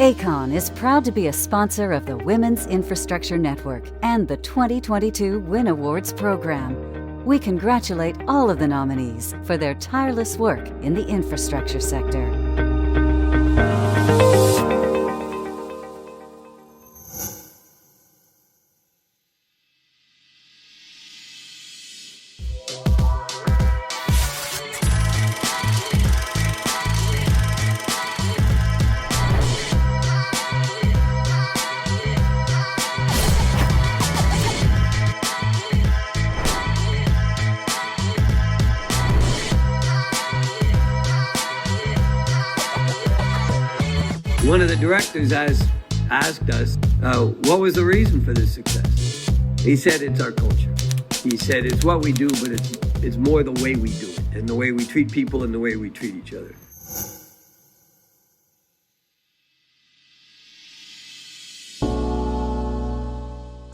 Aecon is proud to be a sponsor of the Women's Infrastructure Network and the 2022 Win Awards program. We congratulate all of the nominees for their tireless work in the infrastructure sector. One of the directors asked us, what was the reason for this success? He said, it's our culture. He said, it's what we do, but it's more the way we do it and the way we treat people and the way we treat each other.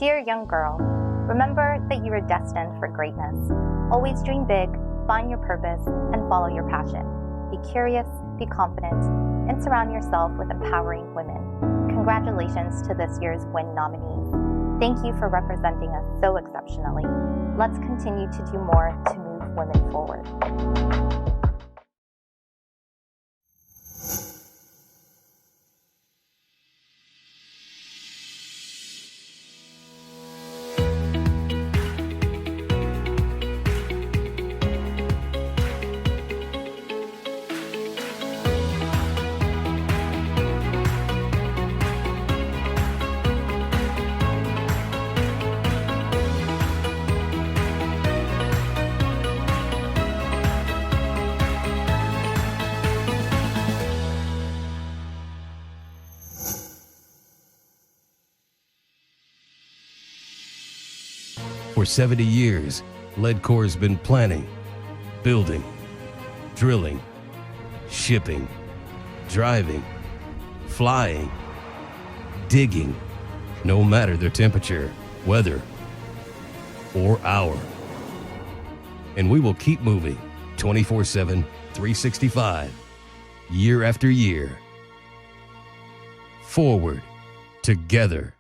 Dear young girl, remember that you are destined for greatness. Always dream big, find your purpose, and follow your passion. Be curious, be confident, and surround yourself with empowering women. Congratulations to this year's WIN nominees. Thank you for representing us so exceptionally. Let's continue to do more to move women forward. For 70 years, Ledcor has been planning, building, drilling, shipping, driving, flying, digging, no matter the temperature, weather, or hour. And we will keep moving 24/7, 365, year after year. Forward, together.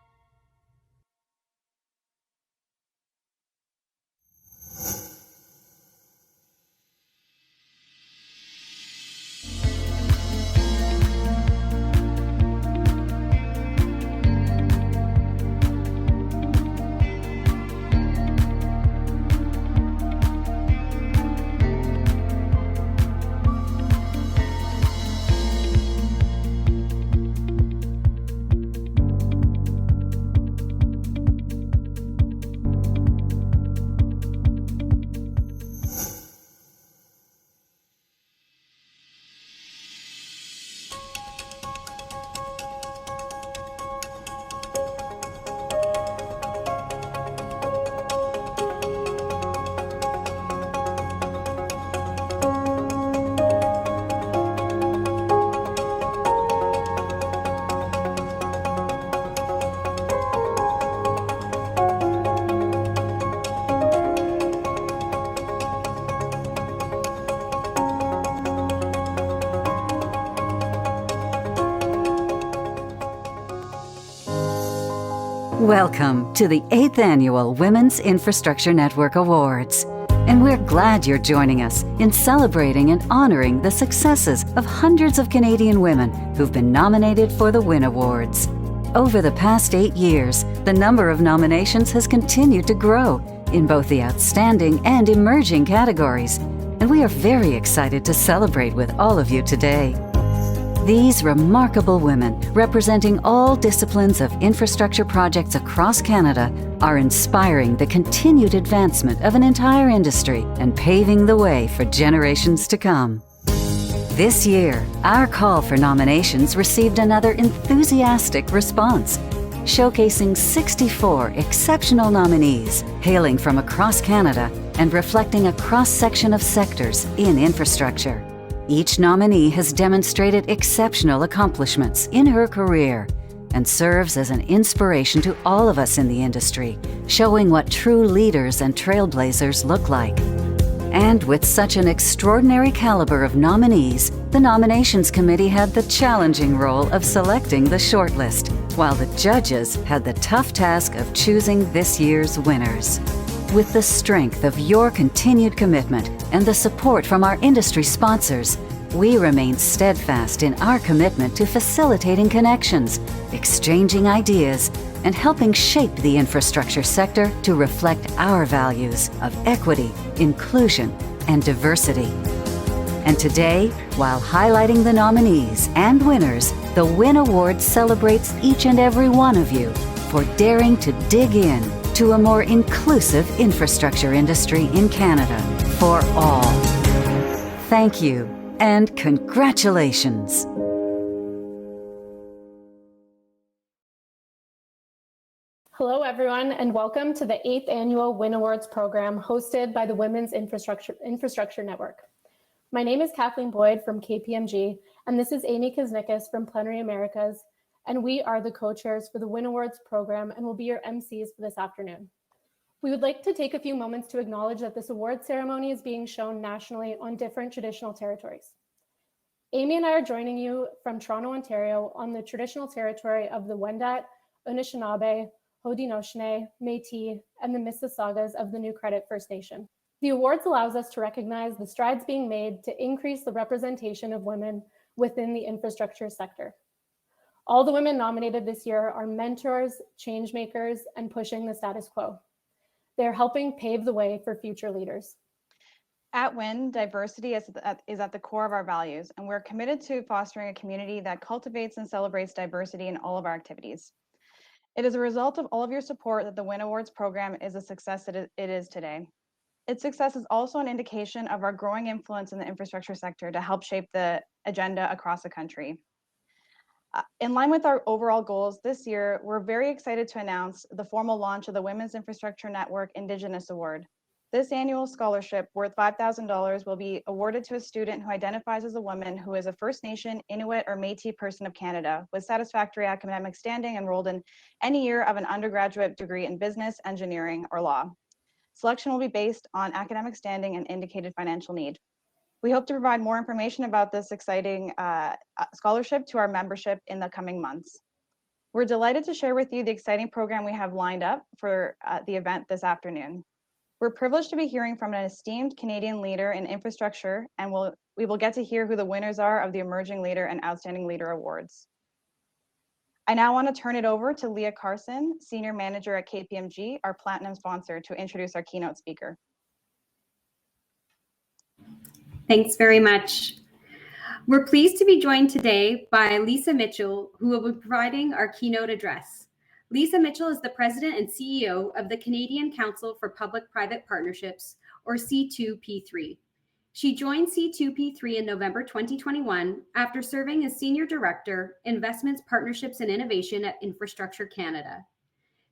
Welcome to the 8th Annual Women's Infrastructure Network Awards. And we're glad you're joining us in celebrating and honoring the successes of hundreds of Canadian women who've been nominated for the WIN Awards. Over the past 8 years, the number of nominations has continued to grow in both the outstanding and emerging categories, and we are very excited to celebrate with all of you today. These remarkable women, representing all disciplines of infrastructure projects across Canada, are inspiring the continued advancement of an entire industry and paving the way for generations to come. This year, our call for nominations received another enthusiastic response, showcasing 64 exceptional nominees hailing from across Canada and reflecting a cross-section of sectors in infrastructure. Each nominee has demonstrated exceptional accomplishments in her career and serves as an inspiration to all of us in the industry, showing what true leaders and trailblazers look like. And with such an extraordinary caliber of nominees, the Nominations Committee had the challenging role of selecting the shortlist, while the judges had the tough task of choosing this year's winners. With the strength of your continued commitment and the support from our industry sponsors, we remain steadfast in our commitment to facilitating connections, exchanging ideas, and helping shape the infrastructure sector to reflect our values of equity, inclusion, and diversity. And today, while highlighting the nominees and winners, the WIN Award celebrates each and every one of you for daring to dig in to a more inclusive infrastructure industry in Canada for all. Thank you and congratulations. Hello, everyone, and welcome to the 8th Annual WIN Awards program hosted by the Women's Infrastructure Network. My name is Kathleen Boyd from KPMG, and this is Amy Kaznikis from Plenary Americas, and we are the co-chairs for the WIN Awards program and will be your MCs for this afternoon. We would like to take a few moments to acknowledge that this award ceremony is being shown nationally on different traditional territories. Amy and I are joining you from Toronto, Ontario, on the traditional territory of the Wendat, Anishinaabe, Haudenosaunee, Métis, and the Mississaugas of the New Credit First Nation. The awards allows us to recognize the strides being made to increase the representation of women within the infrastructure sector. All the women nominated this year are mentors, change makers, and pushing the status quo. They are helping pave the way for future leaders. At WIN, diversity is at the core of our values, and we're committed to fostering a community that cultivates and celebrates diversity in all of our activities. It is a result of all of your support that the WIN Awards program is a success that it is today. Its success is also an indication of our growing influence in the infrastructure sector to help shape the agenda across the country. In line with our overall goals this year, we're very excited to announce the formal launch of the Women's Infrastructure Network Indigenous Award. This annual scholarship worth $5,000 will be awarded to a student who identifies as a woman who is a First Nation, Inuit, or Métis person of Canada with satisfactory academic standing enrolled in any year of an undergraduate degree in business, engineering, or law. Selection will be based on academic standing and indicated financial need. We hope to provide more information about this exciting scholarship to our membership in the coming months. We're delighted to share with you the exciting program we have lined up for the event this afternoon. We're privileged to be hearing from an esteemed Canadian leader in infrastructure, and we will get to hear who the winners are of the Emerging Leader and Outstanding Leader Awards. I now want to turn it over to Leah Carson, Senior Manager at KPMG, our Platinum sponsor, to introduce our keynote speaker. Thanks very much. We're pleased to be joined today by Lisa Mitchell, who will be providing our keynote address. Lisa Mitchell is the President and CEO of the Canadian Council for Public-Private Partnerships, or C2P3. She joined C2P3 in November 2021 after serving as Senior Director, Investments, Partnerships and Innovation at Infrastructure Canada.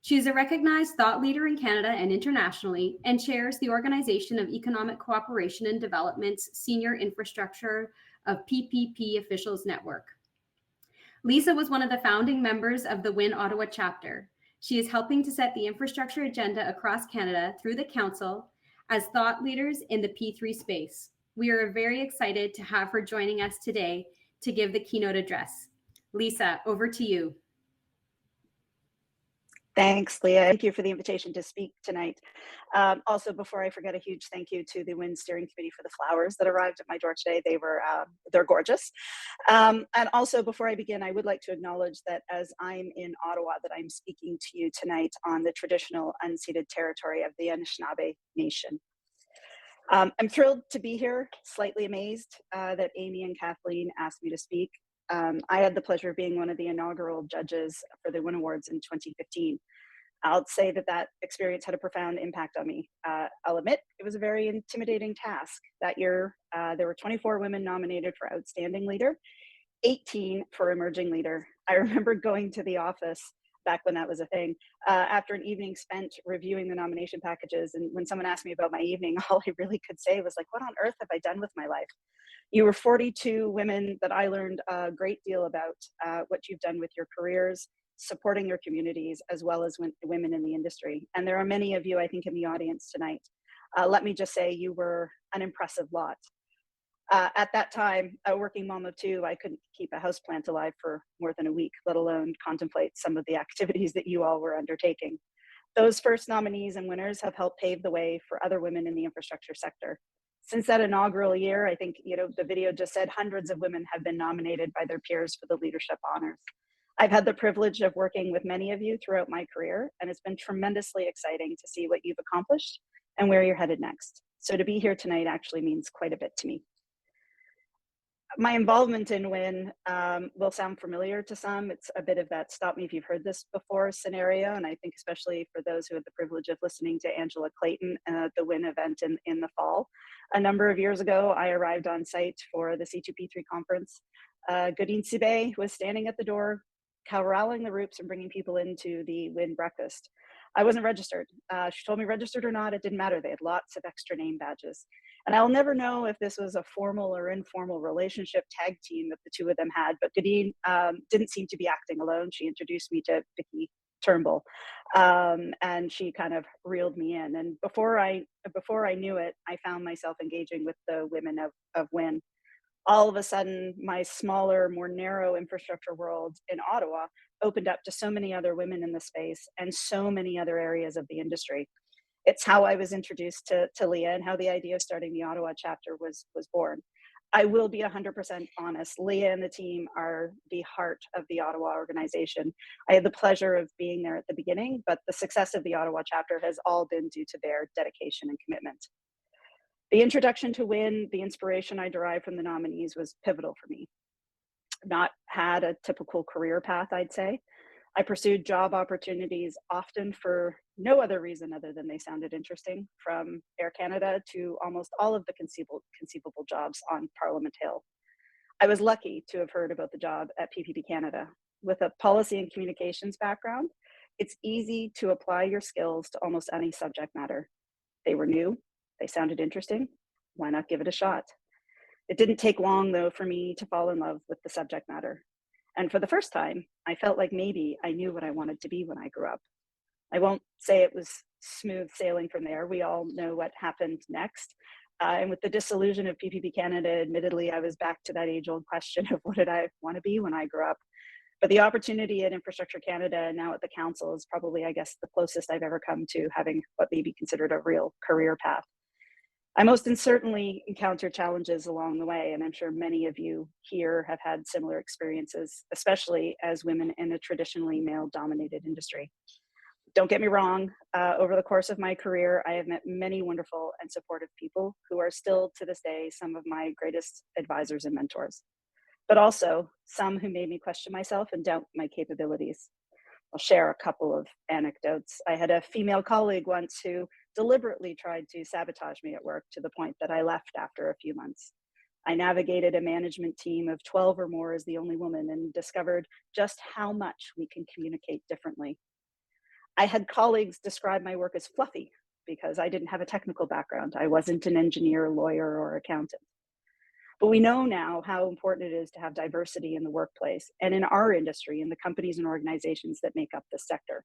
She is a recognized thought leader in Canada and internationally and chairs the Organization of Economic Cooperation and Development's Senior Infrastructure of PPP Officials Network. Lisa was one of the founding members of the WIN Ottawa chapter. She is helping to set the infrastructure agenda across Canada through the Council as thought leaders in the P3 space. We are very excited to have her joining us today to give the keynote address. Lisa, over to you. Thanks, Leah. Thank you for the invitation to speak tonight. Also, before I forget, a huge thank you to the WIN Steering Committee for the flowers that arrived at my door today. They're gorgeous. And also, before I begin, I would like to acknowledge that as I'm in Ottawa, that I'm speaking to you tonight on the traditional unceded territory of the Anishinaabe Nation. I'm thrilled to be here, slightly amazed that Amy and Kathleen asked me to speak. I had the pleasure of being one of the inaugural judges for the WIN Awards in 2015. I'll say that experience had a profound impact on me. I'll admit it was a very intimidating task. That year, there were 24 women nominated for Outstanding Leader, 18 for Emerging Leader. I remember going to the office back when that was a thing, after an evening spent reviewing the nomination packages. And when someone asked me about my evening, all I really could say was like, what on earth have I done with my life? You were 42 women that I learned a great deal about what you've done with your careers, supporting your communities, as well as women in the industry. And there are many of you, I think, in the audience tonight Let me just say you were an impressive lot. At that time, a working mom of two, I couldn't keep a houseplant alive for more than a week, let alone contemplate some of the activities that you all were undertaking. Those first nominees and winners have helped pave the way for other women in the infrastructure sector. Since that inaugural year, I think, the video just said hundreds of women have been nominated by their peers for the leadership honors. I've had the privilege of working with many of you throughout my career, and it's been tremendously exciting to see what you've accomplished and where you're headed next. So to be here tonight actually means quite a bit to me. My involvement in WIN will sound familiar to some. It's a bit of that stop me if you've heard this before scenario. And I think especially for those who had the privilege of listening to Angela Clayton at the WIN event in the fall. A number of years ago, I arrived on site for the C2P3 conference. Godin Sibe was standing at the door, corralling the groups and bringing people into the WIN breakfast. I wasn't registered. She told me registered or not, it didn't matter. They had lots of extra name badges. And I'll never know if this was a formal or informal relationship tag team that the two of them had, but Godin didn't seem to be acting alone. She introduced me to Vicky Turnbull, and she kind of reeled me in. And before I knew it, I found myself engaging with the women of WIN. All of a sudden, my smaller, more narrow infrastructure world in Ottawa opened up to so many other women in the space and so many other areas of the industry. It's how I was introduced to Leah and how the idea of starting the Ottawa chapter was born. I will be 100% honest. Leah and the team are the heart of the Ottawa organization. I had the pleasure of being there at the beginning, but the success of the Ottawa chapter has all been due to their dedication and commitment. The introduction to WIN, the inspiration I derived from the nominees was pivotal for me. I've not had a typical career path, I'd say. I pursued job opportunities often for no other reason other than they sounded interesting, from Air Canada to almost all of the conceivable jobs on Parliament Hill. I was lucky to have heard about the job at PPP Canada. With a policy and communications background, it's easy to apply your skills to almost any subject matter. They were new, they sounded interesting, why not give it a shot? It didn't take long, though, for me to fall in love with the subject matter. And for the first time, I felt like maybe I knew what I wanted to be when I grew up. I won't say it was smooth sailing from there. We all know what happened next. And with the dissolution of PPP Canada, admittedly, I was back to that age-old question of what did I want to be when I grew up? But the opportunity at Infrastructure Canada and now at the council is probably, I guess, the closest I've ever come to having what may be considered a real career path. I most certainly encountered challenges along the way, and I'm sure many of you here have had similar experiences, especially as women in a traditionally male-dominated industry. Don't get me wrong, over the course of my career, I have met many wonderful and supportive people who are still to this day some of my greatest advisors and mentors, but also some who made me question myself and doubt my capabilities. I'll share a couple of anecdotes. I had a female colleague once who deliberately tried to sabotage me at work to the point that I left after a few months. I navigated a management team of 12 or more as the only woman and discovered just how much we can communicate differently. I had colleagues describe my work as fluffy because I didn't have a technical background. I wasn't an engineer, lawyer, or accountant. But we know now how important it is to have diversity in the workplace and in our industry, in the companies and organizations that make up this sector.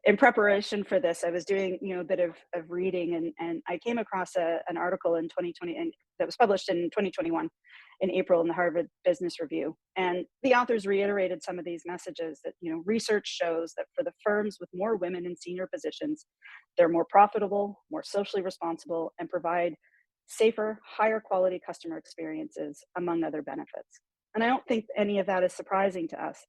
In preparation for this, I was doing a bit of reading, and I came across an article in 2020 and that was published in 2021 in April in the Harvard Business Review. And the authors reiterated some of these messages that research shows that for the firms with more women in senior positions, they're more profitable, more socially responsible, and provide safer, higher quality customer experiences, among other benefits. And I don't think any of that is surprising to us,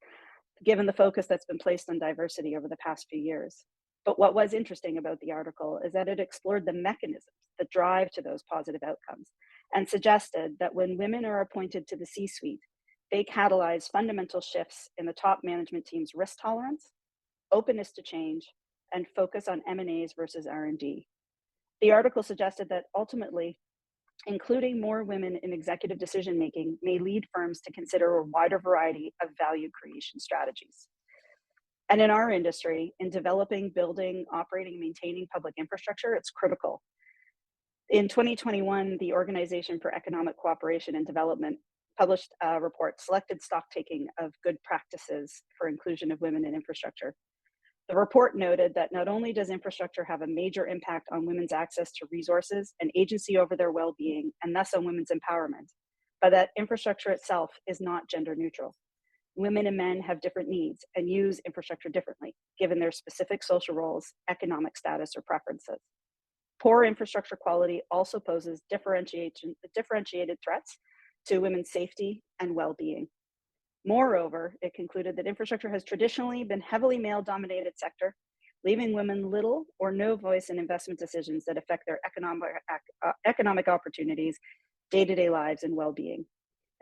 given the focus that's been placed on diversity over the past few years. But what was interesting about the article is that it explored the mechanisms that drive to those positive outcomes and suggested that when women are appointed to the C-suite, they catalyze fundamental shifts in the top management team's risk tolerance, openness to change, and focus on M&As versus R&D. The article suggested that ultimately, including more women in executive decision-making may lead firms to consider a wider variety of value creation strategies. And in our industry, in developing, building, operating, maintaining public infrastructure, it's critical. In 2021, the Organization for Economic Cooperation and Development published a report, Selected Stocktaking of Good Practices for Inclusion of Women in Infrastructure. The report noted that not only does infrastructure have a major impact on women's access to resources and agency over their well-being, and thus on women's empowerment, but that infrastructure itself is not gender neutral. Women and men have different needs and use infrastructure differently, given their specific social roles, economic status, or preferences. Poor infrastructure quality also poses differentiated threats to women's safety and well-being. Moreover, it concluded that infrastructure has traditionally been heavily male-dominated sector, leaving women little or no voice in investment decisions that affect their economic opportunities, day-to-day lives, and well-being,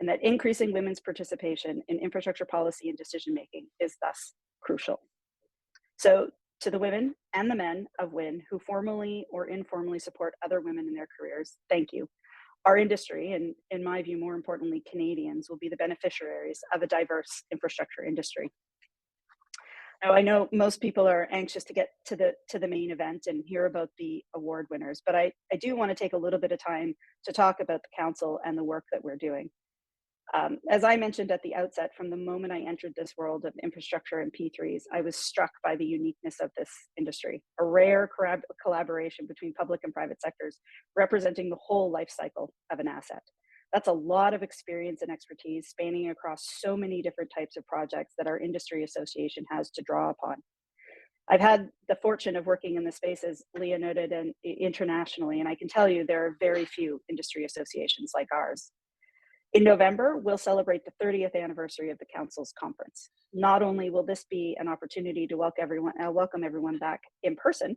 and that increasing women's participation in infrastructure policy and decision-making is thus crucial. So, to the women and the men of WIN who formally or informally support other women in their careers, thank you. Our industry, and in my view, more importantly, Canadians, will be the beneficiaries of a diverse infrastructure industry. Now, I know most people are anxious to get to the main event and hear about the award winners, but I do want to take a little bit of time to talk about the council and the work that we're doing. As I mentioned at the outset, from the moment I entered this world of infrastructure and P3s, I was struck by the uniqueness of this industry, a rare collaboration between public and private sectors, representing the whole life cycle of an asset. That's a lot of experience and expertise spanning across so many different types of projects that our industry association has to draw upon. I've had the fortune of working in the space, as Leah noted, and internationally, and I can tell you there are very few industry associations like ours. In November, we'll celebrate the 30th anniversary of the Council's conference. Not only will this be an opportunity to welcome everyone back in person,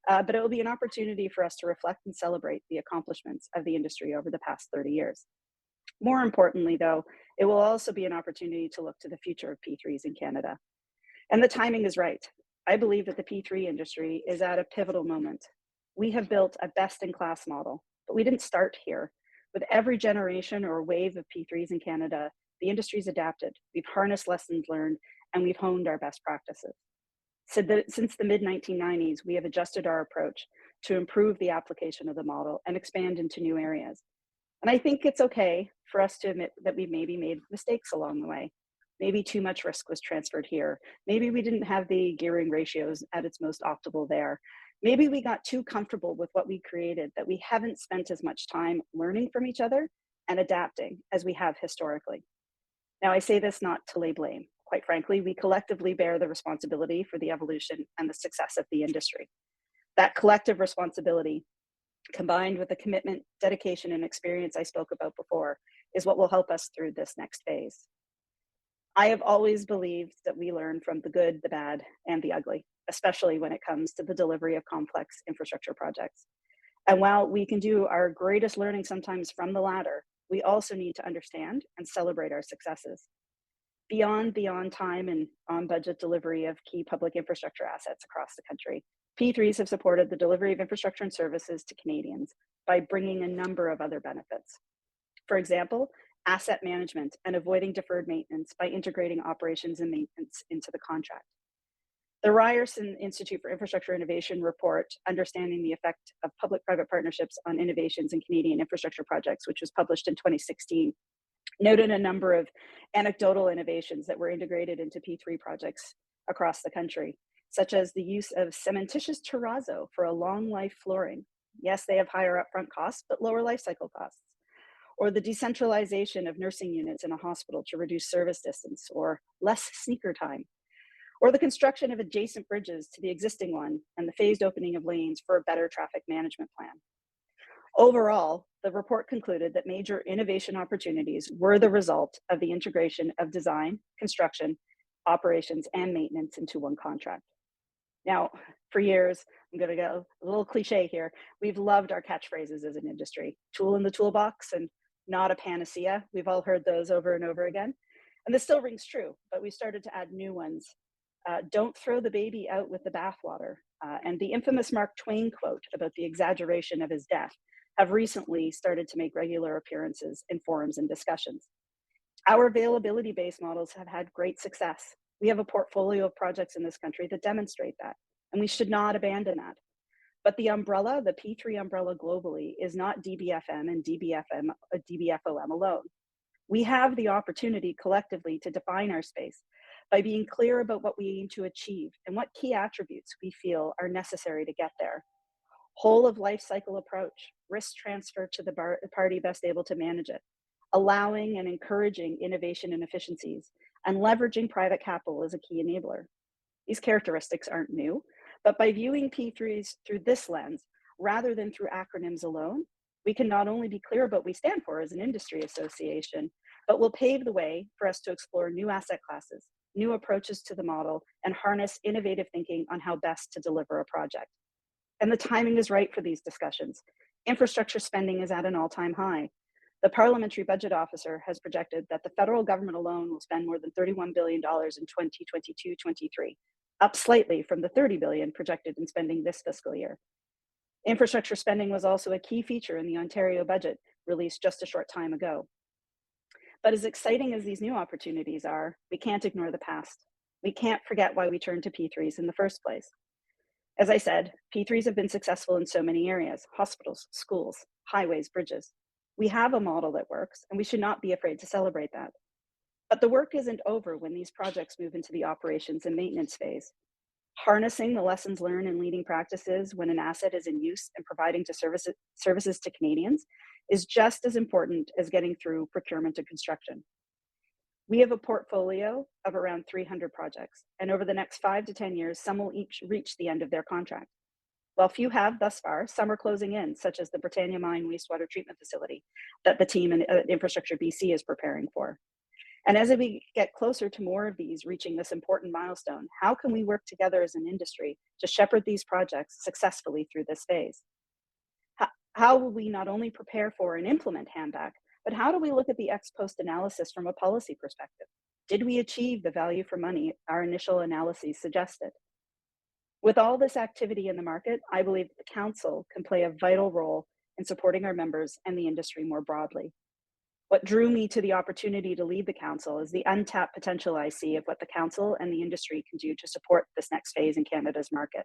but it will be an opportunity for us to reflect and celebrate the accomplishments of the industry over the past 30 years. More importantly, though, it will also be an opportunity to look to the future of P3s in Canada. And the timing is right. I believe that the P3 industry is at a pivotal moment. We have built a best-in-class model, but we didn't start here. With every generation or wave of P3s in Canada, the industry's adapted. We've harnessed lessons learned, and we've honed our best practices. So since the mid-1990s, we have adjusted our approach to improve the application of the model and expand into new areas. And I think it's okay for us to admit that we maybe made mistakes along the way. Maybe too much risk was transferred here. Maybe we didn't have the gearing ratios at its most optimal there. Maybe we got too comfortable with what we created, that we haven't spent as much time learning from each other and adapting as we have historically. Now, I say this not to lay blame. Quite frankly, we collectively bear the responsibility for the evolution and the success of the industry. That collective responsibility, combined with the commitment, dedication, and experience I spoke about before, is what will help us through this next phase. I have always believed that we learn from the good, the bad, and the ugly, especially when it comes to the delivery of complex infrastructure projects. And while we can do our greatest learning sometimes from the latter, we also need to understand and celebrate our successes. Beyond the on-time and on-budget delivery of key public infrastructure assets across the country, P3s have supported the delivery of infrastructure and services to Canadians by bringing a number of other benefits. For example, asset management and avoiding deferred maintenance by integrating operations and maintenance into the contract. The Ryerson Institute for Infrastructure Innovation report, Understanding the Effect of Public-Private Partnerships on Innovations in Canadian Infrastructure Projects, which was published in 2016, noted a number of anecdotal innovations that were integrated into P3 projects across the country, such as the use of cementitious terrazzo for a long life flooring. Yes, they have higher upfront costs, but lower life cycle costs. Or the decentralization of nursing units in a hospital to reduce service distance or less sneaker time. Or the construction of adjacent bridges to the existing one and the phased opening of lanes for a better traffic management plan. Overall, the report concluded that major innovation opportunities were the result of the integration of design, construction, operations, and maintenance into one contract. Now, for years, I'm going to go a little cliche here, we've loved our catchphrases as an industry. Tool in the toolbox and not a panacea. We've all heard those over and over again. And this still rings true, but we started to add new ones. Don't throw the baby out with the bathwater. And the infamous Mark Twain quote about the exaggeration of his death have recently started to make regular appearances in forums and discussions. Our availability-based models have had great success. We have a portfolio of projects in this country that demonstrate that, and we should not abandon that. But the umbrella, the P3 umbrella globally, is not DBFM and DBFOM alone. We have the opportunity collectively to define our space by being clear about what we aim to achieve and what key attributes we feel are necessary to get there. Whole of life cycle approach, risk transfer to the party best able to manage it, allowing and encouraging innovation and efficiencies, and leveraging private capital as a key enabler. These characteristics aren't new, but by viewing P3s through this lens, rather than through acronyms alone, we can not only be clear about what we stand for as an industry association, but will pave the way for us to explore new asset classes, new approaches to the model, and harness innovative thinking on how best to deliver a project. And the timing is right for these discussions. Infrastructure spending is at an all-time high. The Parliamentary Budget Officer has projected that the federal government alone will spend more than $31 billion in 2022-23, up slightly from the $30 billion projected in spending this fiscal year. Infrastructure spending was also a key feature in the Ontario budget released just a short time ago. But as exciting as these new opportunities are, we can't ignore the past. We can't forget why we turned to P3s in the first place. As I said, P3s have been successful in so many areas: hospitals, schools, highways, bridges. We have a model that works, and we should not be afraid to celebrate that. But the work isn't over when these projects move into the operations and maintenance phase. Harnessing the lessons learned and leading practices when an asset is in use and providing to services to Canadians is just as important as getting through procurement and construction. We have a portfolio of around 300 projects, and over the next 5 to 10 years, some will each reach the end of their contract. While few have thus far, some are closing in, such as the Britannia Mine wastewater treatment facility that the team in Infrastructure BC is preparing for. And as we get closer to more of these reaching this important milestone, how can we work together as an industry to shepherd these projects successfully through this phase? How will we not only prepare for and implement handback, but how do we look at the ex-post analysis from a policy perspective? Did we achieve the value for money our initial analyses suggested? With all this activity in the market, I believe that the Council can play a vital role in supporting our members and the industry more broadly. What drew me to the opportunity to lead the Council is the untapped potential I see of what the Council and the industry can do to support this next phase in Canada's market.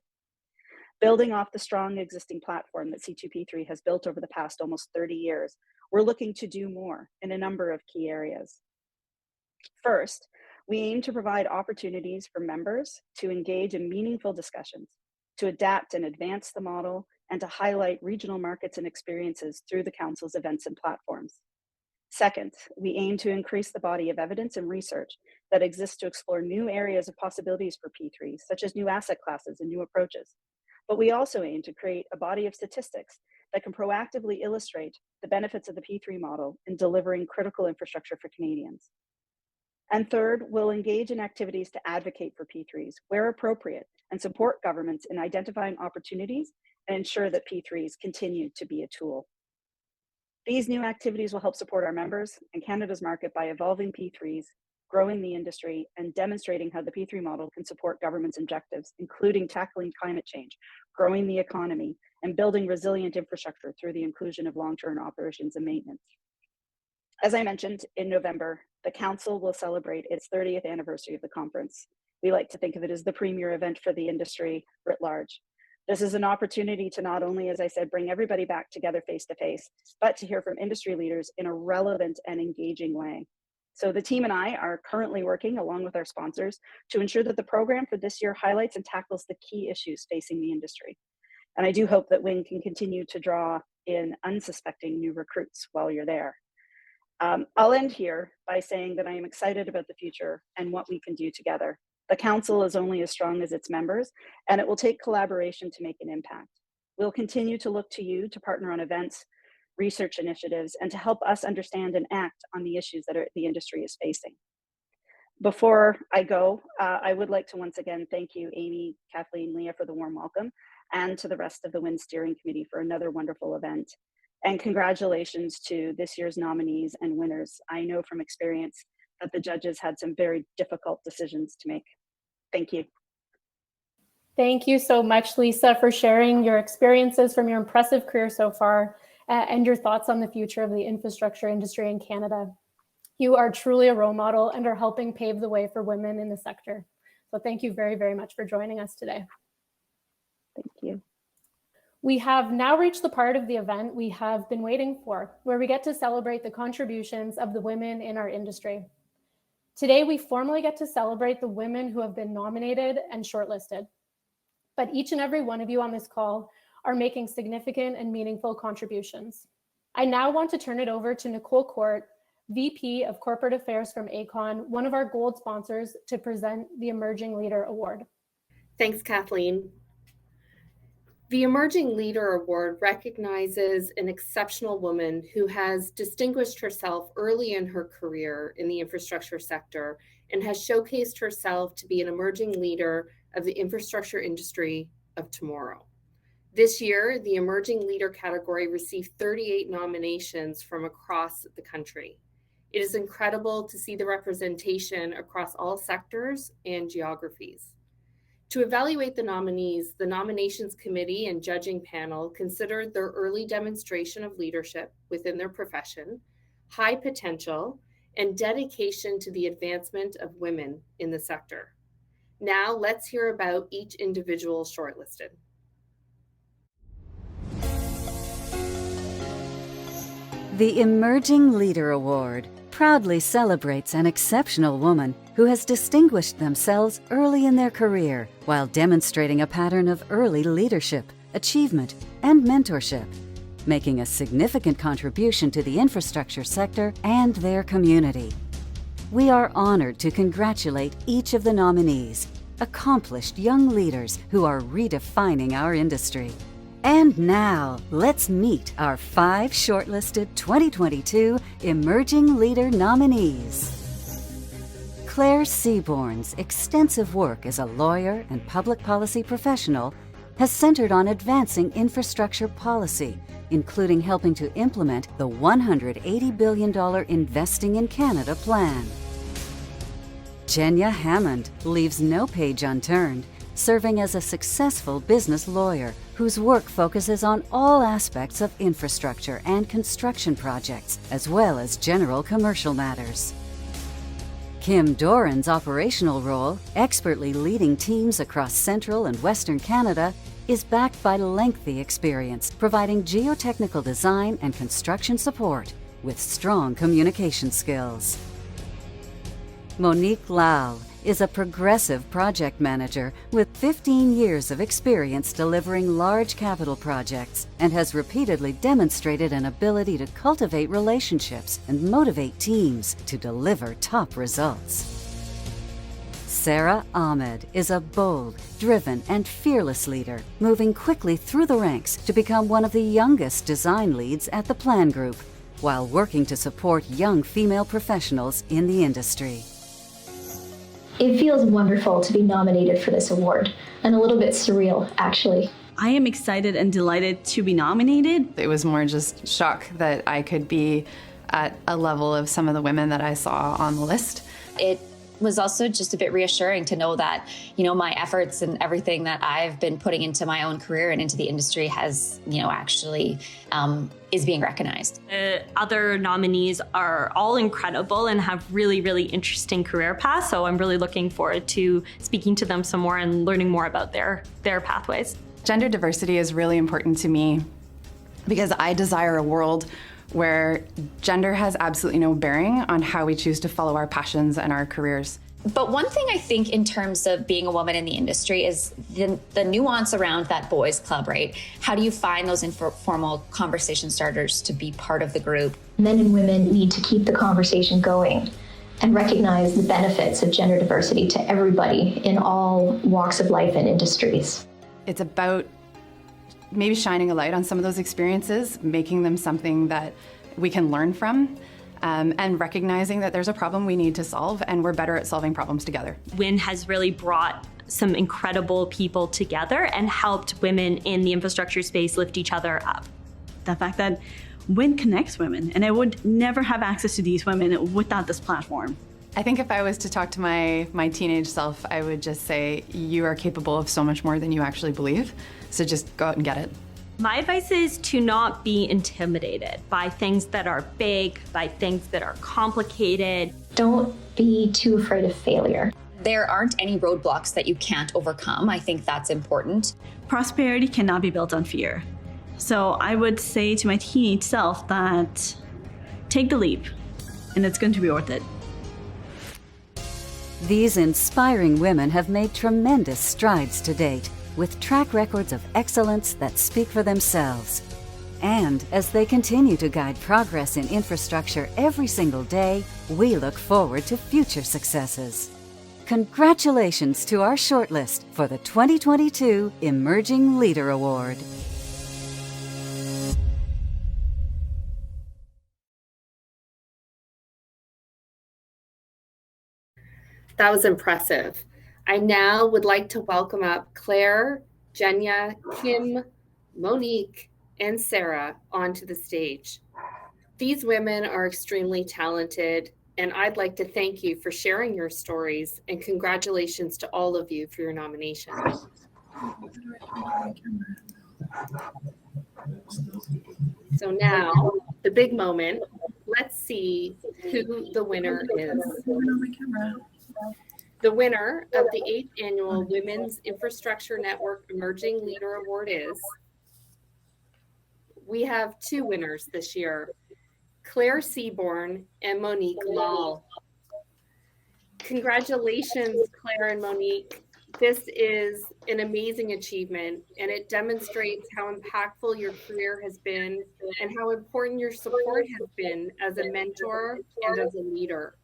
Building off the strong existing platform that C2P3 has built over the past almost 30 years, we're looking to do more in a number of key areas. First, we aim to provide opportunities for members to engage in meaningful discussions, to adapt and advance the model, and to highlight regional markets and experiences through the Council's events and platforms. Second, we aim to increase the body of evidence and research that exists to explore new areas of possibilities for P3s, such as new asset classes and new approaches. But we also aim to create a body of statistics that can proactively illustrate the benefits of the P3 model in delivering critical infrastructure for Canadians. And third, we'll engage in activities to advocate for P3s where appropriate and support governments in identifying opportunities and ensure that P3s continue to be a tool. These new activities will help support our members and Canada's market by evolving P3s, growing the industry, and demonstrating how the P3 model can support government's objectives, including tackling climate change, growing the economy, and building resilient infrastructure through the inclusion of long-term operations and maintenance. As I mentioned, in November, the Council will celebrate its 30th anniversary of the conference. We like to think of it as the premier event for the industry writ large. This is an opportunity to not only, as I said, bring everybody back together face to face, but to hear from industry leaders in a relevant and engaging way. So the team and I are currently working along with our sponsors to ensure that the program for this year highlights and tackles the key issues facing the industry. And I do hope that WIN can continue to draw in unsuspecting new recruits while you're there. I'll end here by saying that I am excited about the future and what we can do together. The Council is only as strong as its members, and it will take collaboration to make an impact. We'll continue to look to you to partner on events, research initiatives, and to help us understand and act on the issues that the industry is facing. Before I go, I would like to once again thank you, Amy, Kathleen, Leah, for the warm welcome, and to the rest of the WIN Steering Committee for another wonderful event. And congratulations to this year's nominees and winners. I know from experience that the judges had some very difficult decisions to make. Thank you. Thank you so much, Lisa, for sharing your experiences from your impressive career so far and your thoughts on the future of the infrastructure industry in Canada. You are truly a role model and are helping pave the way for women in the sector. So thank you very, very much for joining us today. Thank you. We have now reached the part of the event we have been waiting for, where we get to celebrate the contributions of the women in our industry. Today, we formally get to celebrate the women who have been nominated and shortlisted. But each and every one of you on this call are making significant and meaningful contributions. I now want to turn it over to Nicole Court, VP of Corporate Affairs from Aecon, one of our gold sponsors, to present the Emerging Leader Award. Thanks, Kathleen. The Emerging Leader Award recognizes an exceptional woman who has distinguished herself early in her career in the infrastructure sector and has showcased herself to be an emerging leader of the infrastructure industry of tomorrow. This year, the Emerging Leader category received 38 nominations from across the country. It is incredible to see the representation across all sectors and geographies. To evaluate the nominees, the nominations committee and judging panel considered their early demonstration of leadership within their profession, high potential, and dedication to the advancement of women in the sector. Now let's hear about each individual shortlisted. The Emerging Leader Award proudly celebrates an exceptional woman who has distinguished themselves early in their career while demonstrating a pattern of early leadership, achievement, and mentorship, making a significant contribution to the infrastructure sector and their community. We are honored to congratulate each of the nominees, accomplished young leaders who are redefining our industry. And now, let's meet our 5 shortlisted 2022 Emerging Leader nominees. Claire Seaborn's extensive work as a lawyer and public policy professional has centered on advancing infrastructure policy, including helping to implement the $180 billion Investing in Canada plan. Jenya Hammond leaves no page unturned, serving as a successful business lawyer whose work focuses on all aspects of infrastructure and construction projects, as well as general commercial matters. Kim Doran's operational role, expertly leading teams across central and western Canada, is backed by lengthy experience providing geotechnical design and construction support with strong communication skills. Monique Lau is a progressive project manager with 15 years of experience delivering large capital projects and has repeatedly demonstrated an ability to cultivate relationships and motivate teams to deliver top results. Sarah Ahmed is a bold, driven, and fearless leader, moving quickly through the ranks to become one of the youngest design leads at the Plan Group, while working to support young female professionals in the industry. It feels wonderful to be nominated for this award, and a little bit surreal, actually. I am excited and delighted to be nominated. It was more just shock that I could be at a level of some of the women that I saw on the list. It was also just a bit reassuring to know that, my efforts and everything that I've been putting into my own career and into the industry has, actually is being recognized. The other nominees are all incredible and have really, really interesting career paths. So I'm really looking forward to speaking to them some more and learning more about their pathways. Gender diversity is really important to me because I desire a world where gender has absolutely no bearing on how we choose to follow our passions and our careers. But one thing I think in terms of being a woman in the industry is the nuance around that boys club, right? How do you find those informal conversation starters to be part of the group? Men and women need to keep the conversation going and recognize the benefits of gender diversity to everybody in all walks of life and industries. It's about maybe shining a light on some of those experiences, making them something that we can learn from, and recognizing that there's a problem we need to solve, and we're better at solving problems together. WIN has really brought some incredible people together and helped women in the infrastructure space lift each other up. The fact that WIN connects women, and I would never have access to these women without this platform. I think if I was to talk to my teenage self, I would just say, you are capable of so much more than you actually believe, so just go out and get it. My advice is to not be intimidated by things that are big, by things that are complicated. Don't be too afraid of failure. There aren't any roadblocks that you can't overcome. I think that's important. Prosperity cannot be built on fear. So I would say to my teenage self that take the leap, and it's going to be worth it. These inspiring women have made tremendous strides to date, with track records of excellence that speak for themselves. And as they continue to guide progress in infrastructure every single day, we look forward to future successes. Congratulations to our shortlist for the 2022 Emerging Leader Award. That was impressive. I now would like to welcome up Claire, Jenya, Kim, Monique, and Sarah onto the stage. These women are extremely talented, and I'd like to thank you for sharing your stories, and congratulations to all of you for your nominations. So now, the big moment. Let's see who the winner is. The winner of the 8th Annual Women's Infrastructure Network Emerging Leader Award is, we have 2 winners this year, Claire Seaborn and Monique Lal. Congratulations, Claire and Monique. This is an amazing achievement, and it demonstrates how impactful your career has been and how important your support has been as a mentor and as a leader.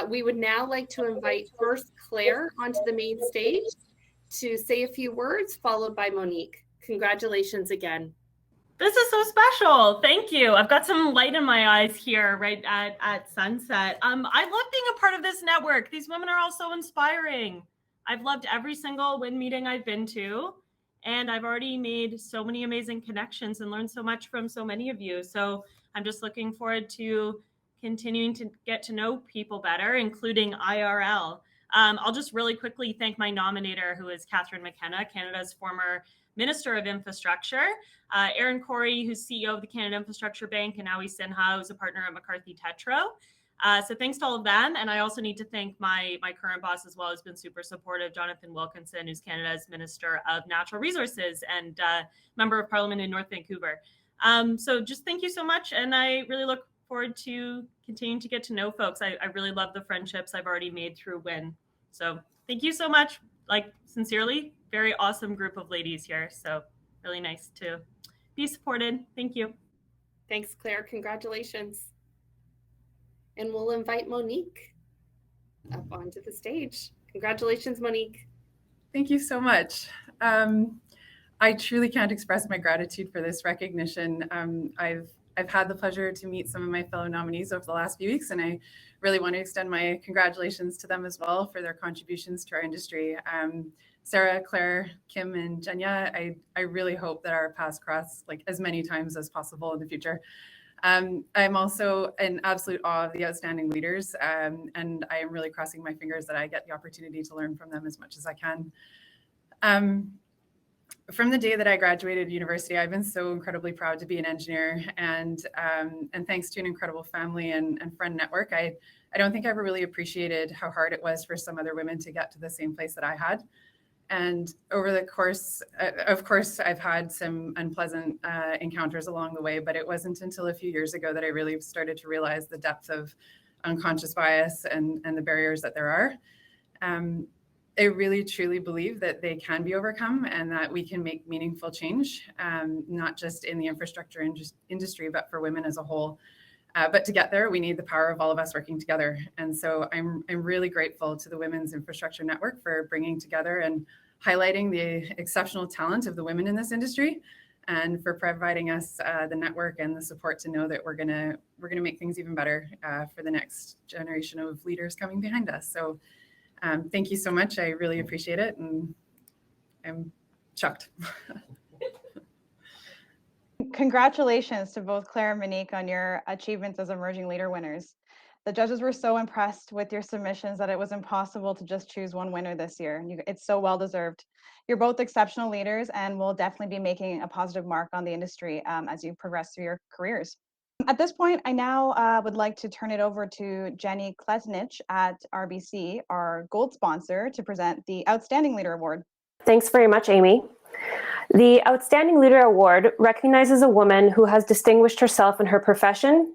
We would now like to invite first Claire onto the main stage to say a few words, followed by Monique. Congratulations again. This is so special. Thank you. I've got some light in my eyes here right at sunset. I love being a part of this network. These women are all so inspiring. I've loved every single WIN meeting I've been to, and I've already made so many amazing connections and learned so much from so many of you. So I'm just looking forward to continuing to get to know people better, including IRL. I'll just really quickly thank my nominator, who is Catherine McKenna, Canada's former Minister of Infrastructure, Aaron Corey, who's CEO of the Canada Infrastructure Bank, and Awie Sinha, who's a partner at McCarthy Tétrault. So thanks to all of them. And I also need to thank my current boss as well, who's been super supportive, Jonathan Wilkinson, who's Canada's Minister of Natural Resources and Member of Parliament in North Vancouver. So just thank you so much. And I really look forward to continuing to get to know folks. I really love the friendships I've already made through WIN. So thank you so much. Like, sincerely, very awesome group of ladies here. So really nice to be supported. Thank you. Thanks, Claire. Congratulations. And we'll invite Monique up onto the stage. Congratulations, Monique. Thank you so much. I truly can't express my gratitude for this recognition. I've had the pleasure to meet some of my fellow nominees over the last few weeks, and I really want to extend my congratulations to them as well for their contributions to our industry. Sarah, Claire, Kim, and Jenya, I really hope that our paths cross like as many times as possible in the future. I'm also in absolute awe of the outstanding leaders, and I am really crossing my fingers that I get the opportunity to learn from them as much as I can. From the day that I graduated university, I've been so incredibly proud to be an engineer, and thanks to an incredible family and friend network, I don't think I ever really appreciated how hard it was for some other women to get to the same place that I had. And over the course, of course, I've had some unpleasant encounters along the way, but it wasn't until a few years ago that I really started to realize the depth of unconscious bias and the barriers that there are. I really truly believe that they can be overcome and that we can make meaningful change, not just in the infrastructure industry, but for women as a whole. But to get there, we need the power of all of us working together. And so I'm really grateful to the Women's Infrastructure Network for bringing together and highlighting the exceptional talent of the women in this industry, and for providing us the network and the support to know that we're gonna make things even better for the next generation of leaders coming behind us. So thank you so much. I really appreciate it, and I'm shocked. Congratulations to both Claire and Monique on your achievements as emerging leader winners. The judges were so impressed with your submissions that it was impossible to just choose one winner this year. It's so well deserved. You're both exceptional leaders and will definitely be making a positive mark on the industry as you progress through your careers. At this point, I now would like to turn it over to Jenny Klesnich at RBC, our gold sponsor, to present the Outstanding Leader Award. Thanks very much, Amy. The Outstanding Leader Award recognizes a woman who has distinguished herself in her profession,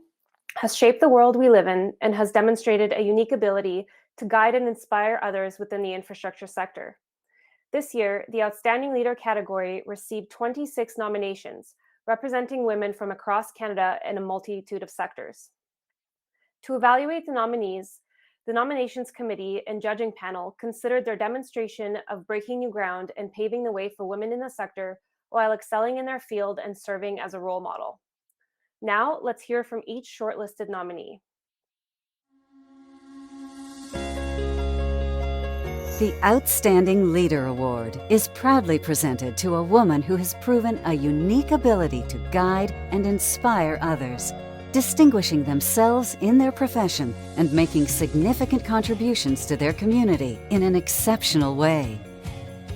has shaped the world we live in, and has demonstrated a unique ability to guide and inspire others within the infrastructure sector. This year, the Outstanding Leader category received 26 nominations, representing women from across Canada in a multitude of sectors. To evaluate the nominees, the nominations committee and judging panel considered their demonstration of breaking new ground and paving the way for women in the sector while excelling in their field and serving as a role model. Now, let's hear from each shortlisted nominee. The Outstanding Leader Award is proudly presented to a woman who has proven a unique ability to guide and inspire others, distinguishing themselves in their profession and making significant contributions to their community in an exceptional way.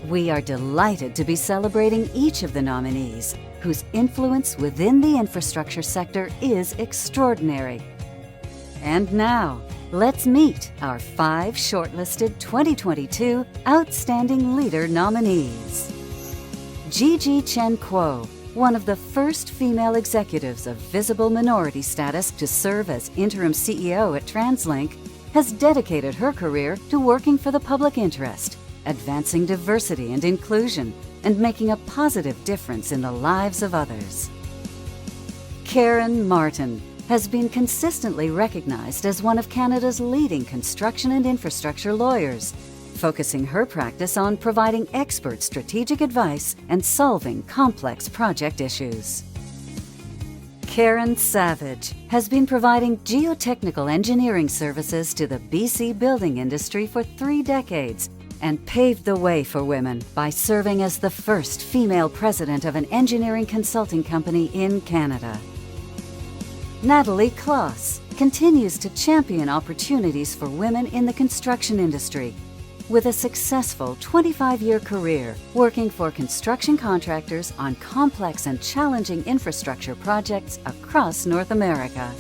We are delighted to be celebrating each of the nominees, whose influence within the infrastructure sector is extraordinary. And now, let's meet our 5 shortlisted 2022 Outstanding Leader nominees. Gigi Chen Kuo, one of the first female executives of visible minority status to serve as interim CEO at TransLink, has dedicated her career to working for the public interest, advancing diversity and inclusion, and making a positive difference in the lives of others. Karen Martin has been consistently recognized as one of Canada's leading construction and infrastructure lawyers, focusing her practice on providing expert strategic advice and solving complex project issues. Karen Savage has been providing geotechnical engineering services to the BC building industry for 3 decades and paved the way for women by serving as the first female president of an engineering consulting company in Canada. Natalie Kloss continues to champion opportunities for women in the construction industry, with a successful 25-year career working for construction contractors on complex and challenging infrastructure projects across North America.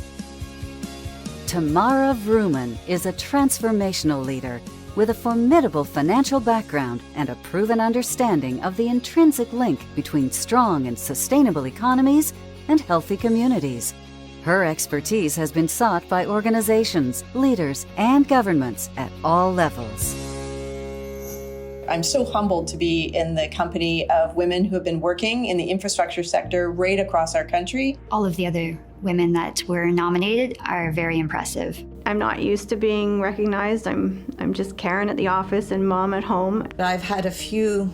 Tamara Vrooman is a transformational leader with a formidable financial background and a proven understanding of the intrinsic link between strong and sustainable economies and healthy communities. Her expertise has been sought by organizations, leaders, and governments at all levels. I'm so humbled to be in the company of women who have been working in the infrastructure sector right across our country. All of the other women that were nominated are very impressive. I'm not used to being recognized. I'm just Karen at the office and mom at home. I've had a few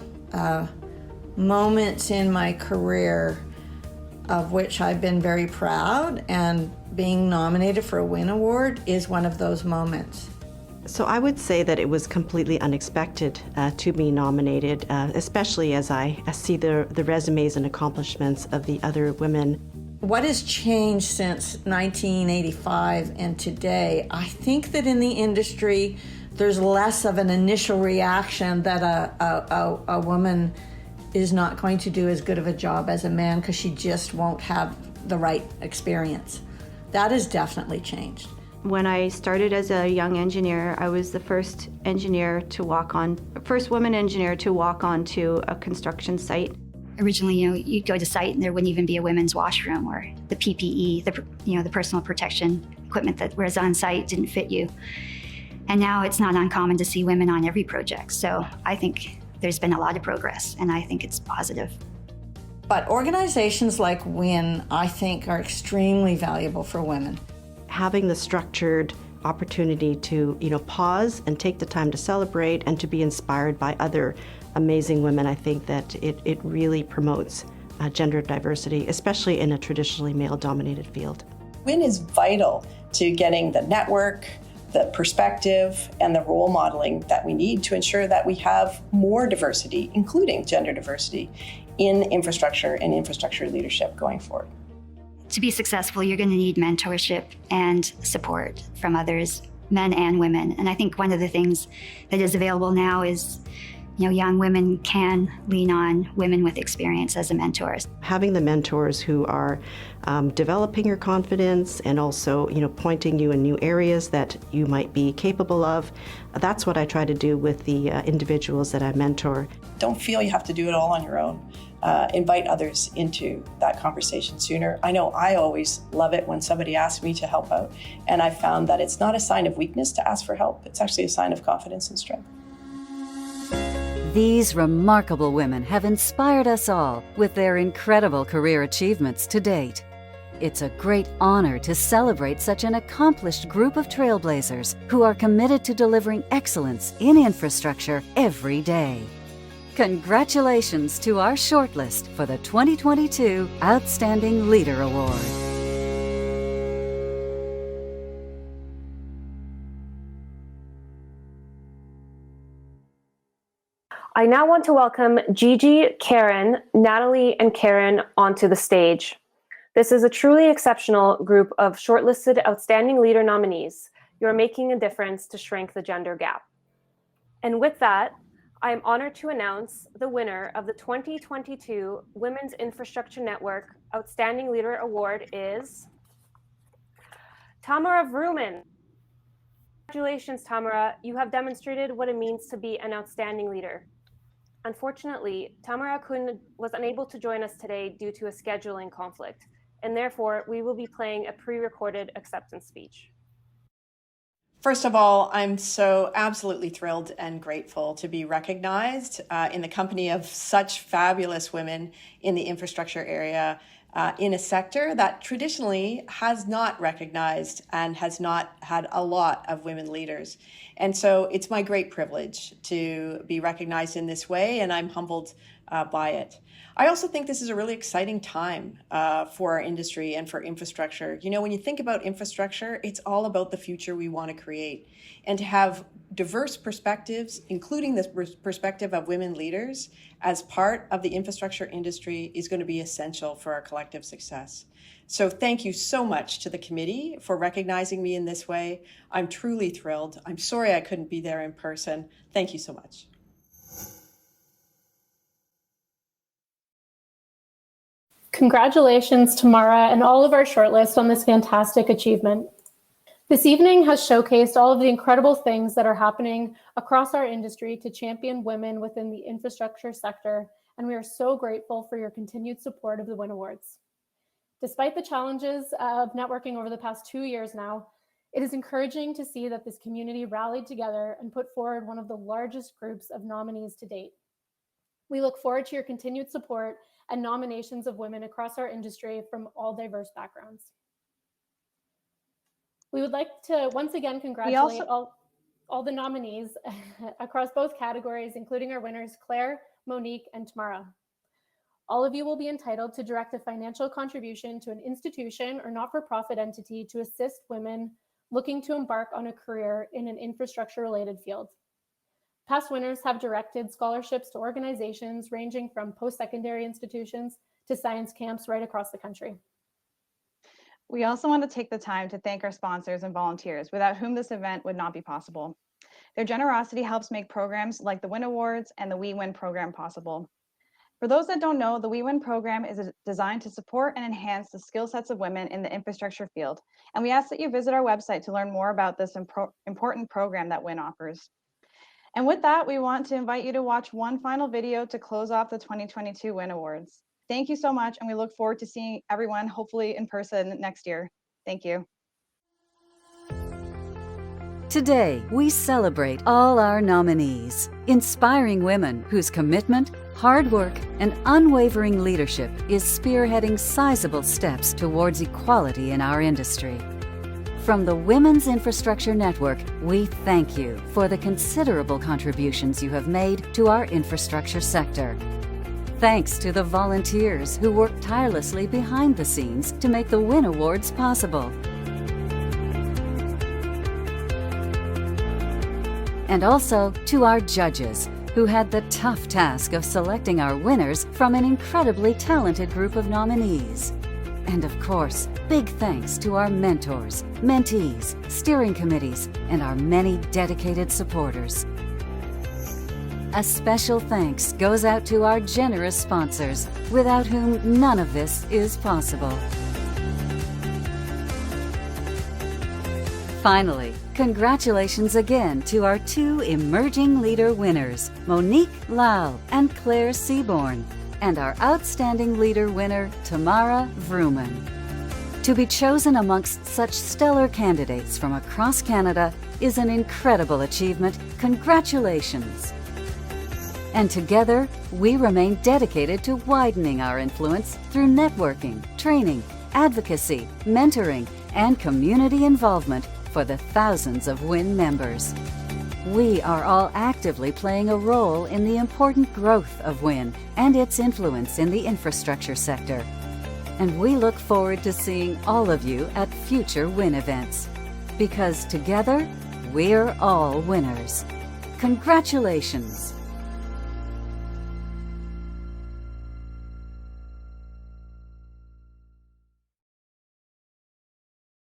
moments in my career of which I've been very proud, and being nominated for a WIN Award is one of those moments. So I would say that it was completely unexpected to be nominated, especially as I see the resumes and accomplishments of the other women. What has changed since 1985 and today? I think that in the industry, there's less of an initial reaction that a woman is not going to do as good of a job as a man because she just won't have the right experience. That has definitely changed. When I started as a young engineer, I was the first woman engineer to walk onto a construction site. Originally, you'd go to site and there wouldn't even be a women's washroom, or the PPE, the personal protection equipment that was on site didn't fit you. And now it's not uncommon to see women on every project. So I think there's been a lot of progress, and I think it's positive. But organizations like WIN, I think, are extremely valuable for women. Having the structured opportunity to, pause and take the time to celebrate and to be inspired by other amazing women, I think that it really promotes gender diversity, especially in a traditionally male-dominated field. WIN is vital to getting the network, the perspective, and the role modeling that we need to ensure that we have more diversity, including gender diversity, in infrastructure and infrastructure leadership going forward. To be successful, you're going to need mentorship and support from others, men and women. And I think one of the things that is available now is young women can lean on women with experience as a mentors. Having the mentors who are developing your confidence and also, pointing you in new areas that you might be capable of. That's what I try to do with the individuals that I mentor. Don't feel you have to do it all on your own. Invite others into that conversation sooner. I know I always love it when somebody asks me to help out, and I found that it's not a sign of weakness to ask for help. It's actually a sign of confidence and strength. These remarkable women have inspired us all with their incredible career achievements to date. It's a great honor to celebrate such an accomplished group of trailblazers who are committed to delivering excellence in infrastructure every day. Congratulations to our shortlist for the 2022 Outstanding Leader Award. I now want to welcome Gigi, Karen, Natalie, and Karen onto the stage. This is a truly exceptional group of shortlisted Outstanding Leader nominees. You're making a difference to shrink the gender gap. And with that, I am honored to announce the winner of the 2022 Women's Infrastructure Network Outstanding Leader Award is Tamara Vrooman. Congratulations, Tamara. You have demonstrated what it means to be an outstanding leader. Unfortunately, Tamara was unable to join us today due to a scheduling conflict, and therefore we will be playing a pre-recorded acceptance speech. First of all, I'm so absolutely thrilled and grateful to be recognized in the company of such fabulous women in the infrastructure area in a sector that traditionally has not recognized and has not had a lot of women leaders. And so it's my great privilege to be recognized in this way, and I'm humbled by it. I also think this is a really exciting time for our industry and for infrastructure. When you think about infrastructure, it's all about the future we want to create. And to have diverse perspectives, including the perspective of women leaders, as part of the infrastructure industry is going to be essential for our collective success. So thank you so much to the committee for recognizing me in this way. I'm truly thrilled. I'm sorry I couldn't be there in person. Thank you so much. Congratulations, Tamara, and all of our shortlist on this fantastic achievement. This evening has showcased all of the incredible things that are happening across our industry to champion women within the infrastructure sector, and we are so grateful for your continued support of the WIN Awards. Despite the challenges of networking over the past 2 years now, it is encouraging to see that this community rallied together and put forward one of the largest groups of nominees to date. We look forward to your continued support and nominations of women across our industry from all diverse backgrounds. We would like to once again congratulate all the nominees across both categories, including our winners, Claire, Monique, and Tamara. All of you will be entitled to direct a financial contribution to an institution or not-for-profit entity to assist women looking to embark on a career in an infrastructure-related field. Past winners have directed scholarships to organizations ranging from post-secondary institutions to science camps right across the country. We also want to take the time to thank our sponsors and volunteers, without whom this event would not be possible. Their generosity helps make programs like the WIN Awards and the We Win program possible. For those that don't know, the We Win program is designed to support and enhance the skill sets of women in the infrastructure field. And we ask that you visit our website to learn more about this important program that WIN offers. And with that, we want to invite you to watch one final video to close off the 2022 WIN Awards. Thank you so much, and we look forward to seeing everyone, hopefully in person next year. Thank you. Today, we celebrate all our nominees, inspiring women whose commitment, hard work, and unwavering leadership is spearheading sizable steps towards equality in our industry. From the Women's Infrastructure Network, we thank you for the considerable contributions you have made to our infrastructure sector. Thanks to the volunteers who work tirelessly behind the scenes to make the WIN Awards possible. And also to our judges, who had the tough task of selecting our winners from an incredibly talented group of nominees. And of course, big thanks to our mentors, mentees, steering committees, and our many dedicated supporters. A special thanks goes out to our generous sponsors, without whom none of this is possible. Finally, congratulations again to our 2 Emerging Leader winners, Monique Lau and Claire Seaborn, and our Outstanding Leader winner, Tamara Vrooman. To be chosen amongst such stellar candidates from across Canada is an incredible achievement. Congratulations! And together, we remain dedicated to widening our influence through networking, training, advocacy, mentoring, and community involvement for the thousands of WIN members. We are all actively playing a role in the important growth of WIN and its influence in the infrastructure sector. And we look forward to seeing all of you at future WIN events. Because together, we're all winners. Congratulations!